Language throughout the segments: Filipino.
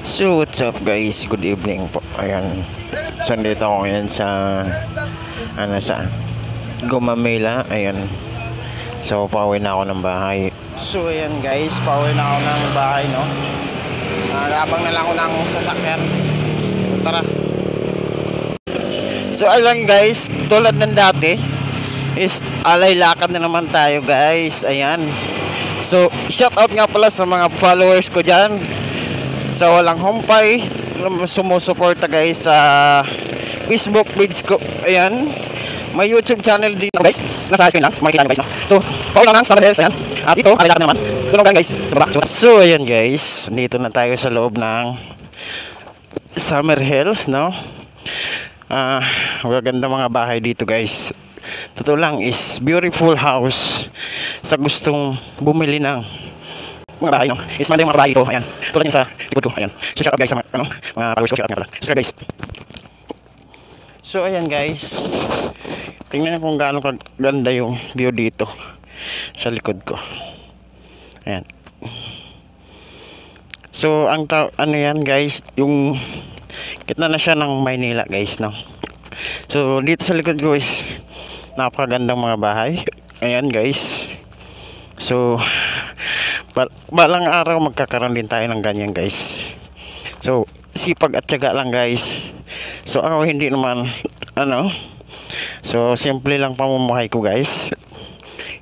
So what's up guys, good evening po. Ayan, so nandito ako ngayon sa sa Gumamela. Ayan, so pauwi na ako ng bahay. So ayan guys, pauwi na ako ng bahay, no. Labang na lang ako ng sasakyan. Tara. So ayan guys, tulad ng dati is alay lakad na naman tayo guys. Ayan, so shout out nga pala sa mga followers ko dyan sa Walang Humpay, sumusuporta guys sa Facebook page ko. Ayan, may YouTube channel dito guys, nasa screen lang, makikita nyo guys, no? So pauwi lang ng Summer Hills. Ayan, at ito alay lakad na naman, tulungan guys sa baba. So ayan guys, dito na tayo sa loob ng Summer Hills, no. Magaganda mga bahay dito guys. Totoo lang, is beautiful house sa gustong bumili ng mga bahay, no. Is maganda yung mga bahay ito. Ayan, tulad yung sa likod ko. Ayan, so shout out guys sa mga followers ko. Shout out nga pala. So guys, so ayan guys, tingnan nyo kung gaano kaganda yung view dito sa likod ko. Ayan, so ang ano yan guys, yung gitna na siya ng Maynila guys, no. So dito sa likod ko is napakagandang mga bahay. Ayan guys, so balang araw magkakaroon din tayo ng ganyan guys. So sipag at tiyaga lang guys. So ako hindi naman so simple lang pamumuhay ko guys.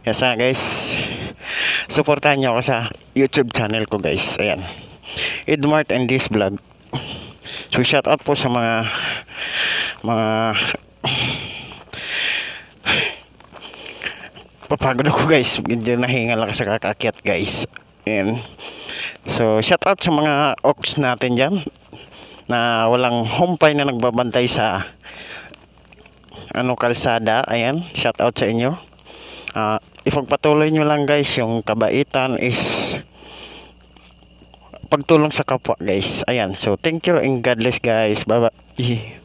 Yes guys, supportahan nyo ako sa YouTube channel ko guys. Ayan, Edmart and this vlog. So shout out po sa mga papagod ako guys, medyo nahingal ako sa kakakyat guys. And so shout out sa mga ox natin dyan na walang humpay na nagbabantay sa kalsada. Ayan, shout out sa inyo. Ipagpatuloy nyo lang guys yung kabaitan is pagtulong sa kapwa guys. Ayan, so thank you and God bless guys. Bye bye.